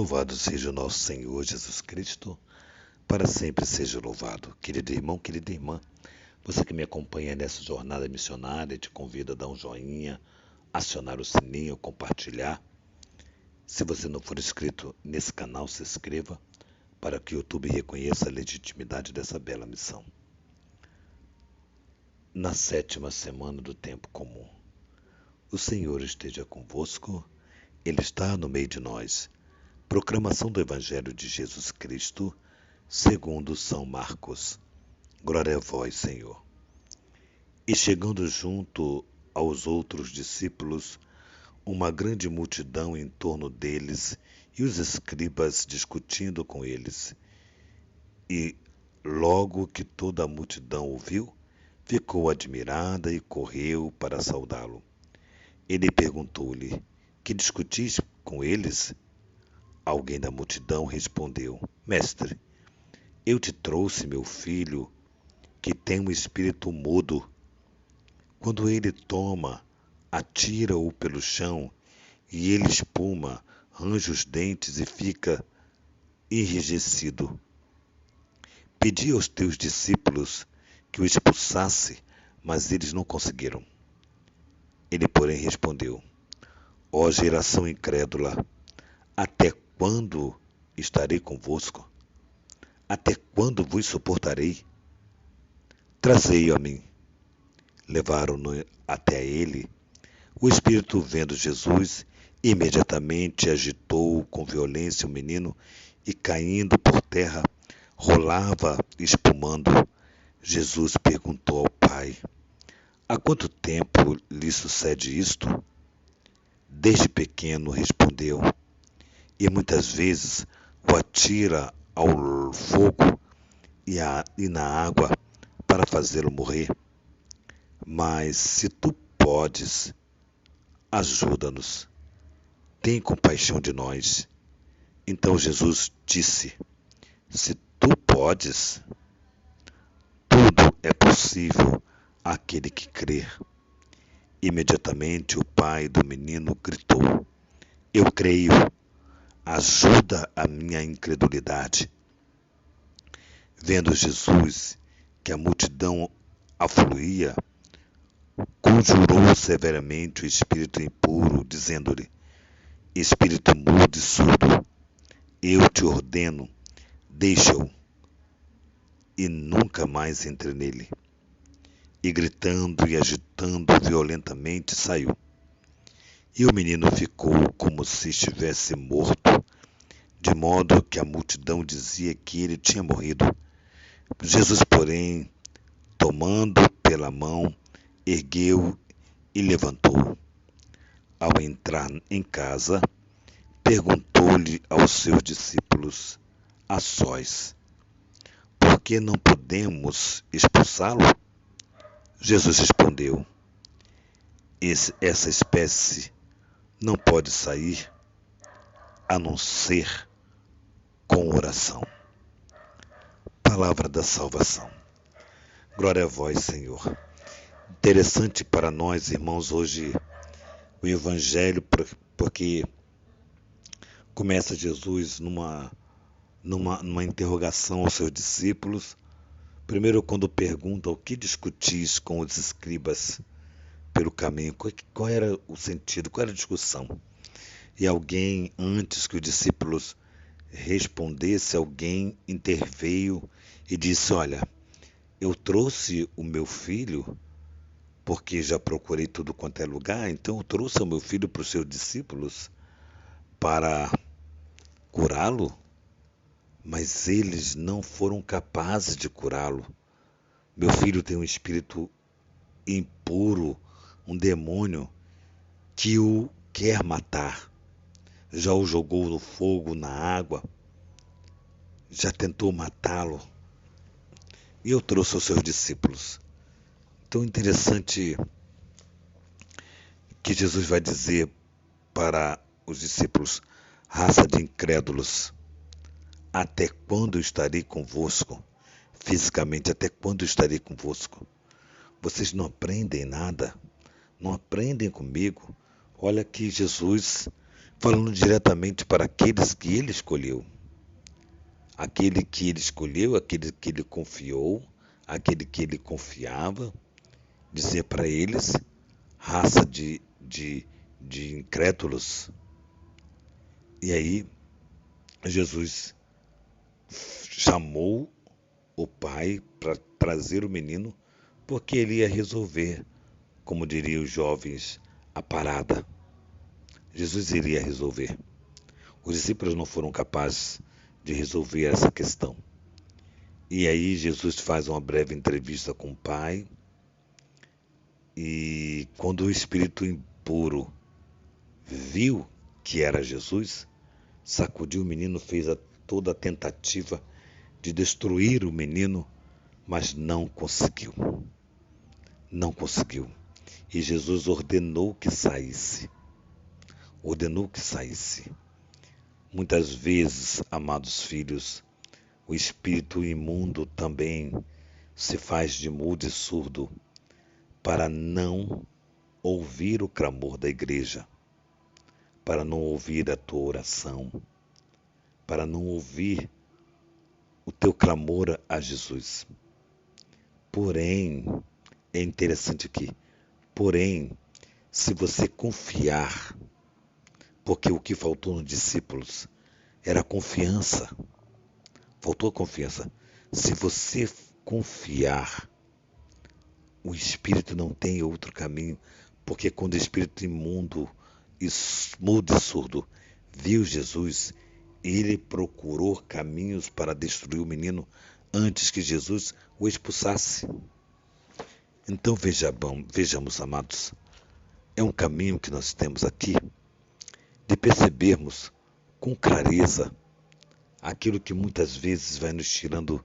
Louvado seja o nosso Senhor Jesus Cristo, para sempre seja louvado. Querido irmão, querida irmã, você que me acompanha nessa jornada missionária, te convido a dar um joinha, acionar o sininho, compartilhar. Se você não for inscrito nesse canal, se inscreva para que o YouTube reconheça a legitimidade dessa bela missão. Na 7ª semana do tempo comum, o Senhor esteja convosco, Ele está no meio de nós. Proclamação do Evangelho de Jesus Cristo, segundo São Marcos. Glória a vós, Senhor. E chegando junto aos outros discípulos, uma grande multidão em torno deles e os escribas discutindo com eles. E logo que toda a multidão o viu, ficou admirada e correu para saudá-lo. Ele perguntou-lhe: que discutis com eles? Alguém da multidão respondeu: Mestre, eu te trouxe meu filho, que tem um espírito mudo. Quando ele toma, atira-o pelo chão, e ele espuma, range os dentes e fica enrijecido. Pedi aos teus discípulos que o expulsasse, mas eles não conseguiram. Ele, porém, respondeu: Ó geração incrédula, até quando estarei convosco? Até quando vos suportarei? Trazei-o a mim. Levaram-no até ele. O espírito, vendo Jesus, imediatamente agitou com violência o menino e, caindo por terra, rolava espumando. Jesus perguntou ao pai: há quanto tempo lhe sucede isto? Desde pequeno, respondeu, e muitas vezes o atira ao fogo e na água para fazê-lo morrer. Mas se tu podes, ajuda-nos. Tem compaixão de nós. Então Jesus disse: se tu podes, tudo é possível àquele que crer. Imediatamente o pai do menino gritou: eu creio, ajuda a minha incredulidade. Vendo Jesus que a multidão afluía, conjurou severamente o espírito impuro, dizendo-lhe: espírito mudo e surdo, eu te ordeno, deixa-o, e nunca mais entre nele. E gritando e agitando violentamente, saiu. E o menino ficou como se estivesse morto, de modo que a multidão dizia que ele tinha morrido. Jesus, porém, tomando pela mão, ergueu e levantou. Ao entrar em casa, perguntou-lhe aos seus discípulos, a sós: por que não podemos expulsá-lo? Jesus respondeu: essa espécie não pode sair a não ser com oração. Palavra da salvação. Glória a vós, Senhor. Interessante para nós, irmãos, hoje o Evangelho, porque começa Jesus numa interrogação aos seus discípulos. Primeiro, quando pergunta o que discutis com os escribas pelo caminho, qual era o sentido, qual era a discussão? E alguém, antes que os discípulos respondesse, alguém interveio e disse: olha, eu trouxe o meu filho, porque já procurei tudo quanto é lugar, então eu trouxe o meu filho para os seus discípulos para curá-lo, mas eles não foram capazes de curá-lo. Meu filho tem um espírito impuro, um demônio que o quer matar. Já o jogou no fogo, na água, já tentou matá-lo. E eu trouxe aos seus discípulos. Então é interessante que Jesus vai dizer para os discípulos: raça de incrédulos, até quando eu estarei convosco? Fisicamente, até quando eu estarei convosco? Vocês não aprendem nada, não aprendem comigo. Olha que Jesus falando diretamente para aqueles que ele escolheu. Aquele que ele escolheu, aquele que ele confiou, aquele que ele confiava, dizer para eles, raça de incrédulos. E aí, Jesus chamou o pai para trazer o menino, porque ele ia resolver, como diriam os jovens, a parada. Jesus iria resolver. Os discípulos não foram capazes de resolver essa questão. E aí Jesus faz uma breve entrevista com o pai, e quando o espírito impuro viu que era Jesus, sacudiu o menino, fez toda a tentativa de destruir o menino, mas não conseguiu. Não conseguiu. E Jesus ordenou que saísse. Ordenou que saísse. Muitas vezes, amados filhos, o espírito imundo também se faz de mudo e surdo para não ouvir o clamor da igreja, para não ouvir a tua oração, para não ouvir o teu clamor a Jesus. Porém, é interessante aqui, porém, se você confiar, porque o que faltou nos discípulos era a confiança, faltou a confiança. Se você confiar, o espírito não tem outro caminho, porque quando o espírito imundo, mudo e surdo, viu Jesus, ele procurou caminhos para destruir o menino antes que Jesus o expulsasse. Então vejamos, amados, é um caminho que nós temos aqui de percebermos com clareza aquilo que muitas vezes vai nos tirando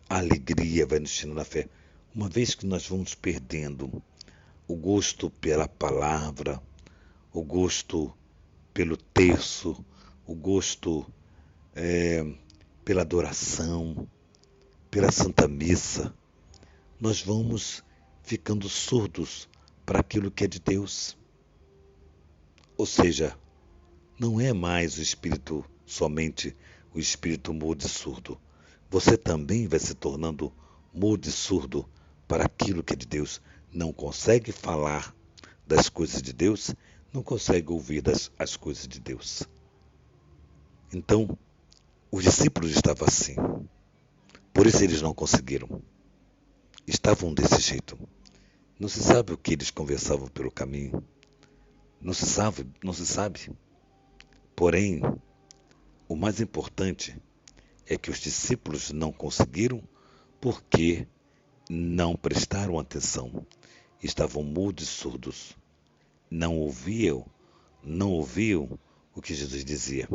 a alegria, vai nos tirando a fé. Uma vez que nós vamos perdendo o gosto pela palavra, o gosto pelo terço, o gosto pela adoração, pela Santa Missa, nós vamos ficando surdos para aquilo que é de Deus. Ou seja, não é mais o espírito, somente o espírito mudo e surdo. Você também vai se tornando mudo e surdo para aquilo que é de Deus. Não consegue falar das coisas de Deus, não consegue ouvir as coisas de Deus. Então, os discípulos estavam assim. Por isso eles não conseguiram. Estavam desse jeito. Não se sabe o que eles conversavam pelo caminho. Não se sabe. Porém, o mais importante é que os discípulos não conseguiram porque não prestaram atenção. Estavam mudos e surdos. Não ouviam o que Jesus dizia.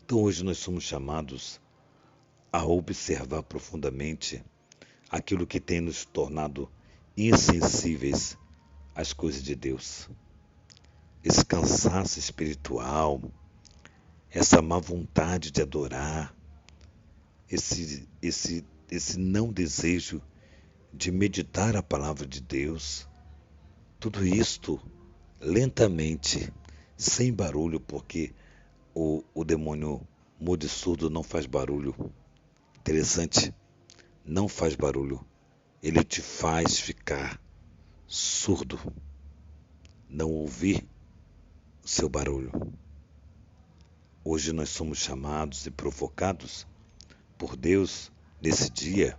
Então hoje nós somos chamados a observar profundamente aquilo que tem nos tornado insensíveis às coisas de Deus. Esse cansaço espiritual, essa má vontade de adorar, esse não desejo de meditar a palavra de Deus, tudo isto lentamente, sem barulho, porque o demônio mudo e surdo não faz barulho. Interessante, não faz barulho. Ele te faz ficar surdo, não ouvir o seu barulho. Hoje nós somos chamados e provocados por Deus, nesse dia,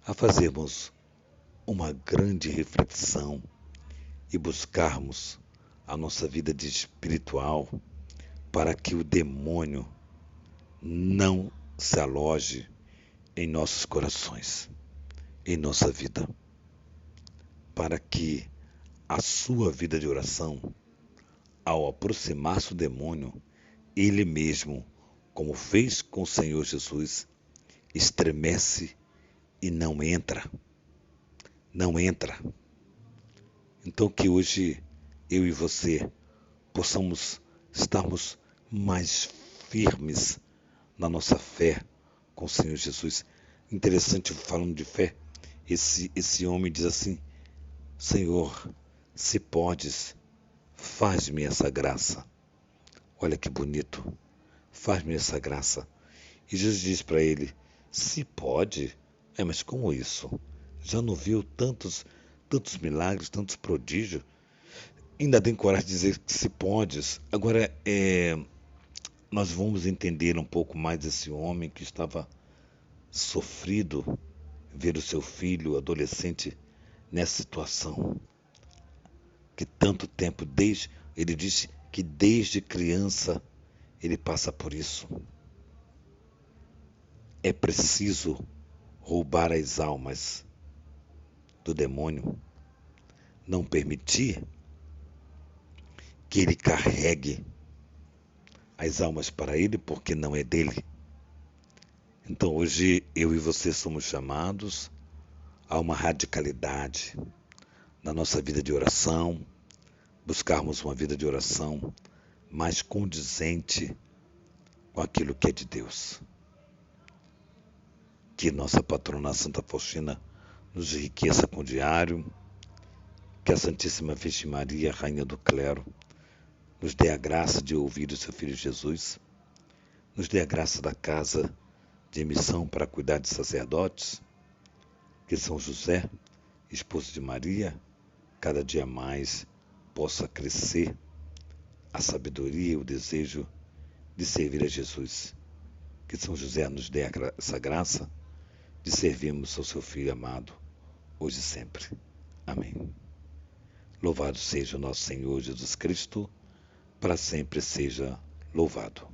a fazermos uma grande reflexão e buscarmos a nossa vida de espiritual para que o demônio não se aloje em nossos corações, em nossa vida, para que a sua vida de oração, ao aproximar-se do demônio, ele mesmo, como fez com o Senhor Jesus, estremece e não entra. Não entra. Então que hoje eu e você possamos estarmos mais firmes na nossa fé com o Senhor Jesus. Interessante, falando de fé, esse homem diz assim: Senhor, se podes, faz-me essa graça. olha que bonito, faz-me essa graça. E Jesus diz para ele: se pode, mas como isso? Já não viu tantos milagres, tantos prodígios? Ainda tem coragem de dizer que se podes. Agora, nós vamos entender um pouco mais esse homem que estava sofrido, ver o seu filho adolescente nessa situação. Que tanto tempo, ele disse que desde criança ele passa por isso. É preciso roubar as almas do demônio, não permitir que ele carregue as almas para ele, porque não é dele. Então hoje eu e você somos chamados a uma radicalidade na nossa vida de oração, buscarmos uma vida de oração mais condizente com aquilo que é de Deus. Que nossa patrona Santa Faustina nos enriqueça com o diário, que a Santíssima Virgem Maria, Rainha do Clero, nos dê a graça de ouvir o seu Filho Jesus, nos dê a graça da casa de missão para cuidar de sacerdotes, que São José, esposo de Maria, cada dia mais possa crescer a sabedoria e o desejo de servir a Jesus. Que São José nos dê essa graça de servirmos ao seu Filho amado, hoje e sempre. Amém. Louvado seja o nosso Senhor Jesus Cristo, para sempre seja louvado.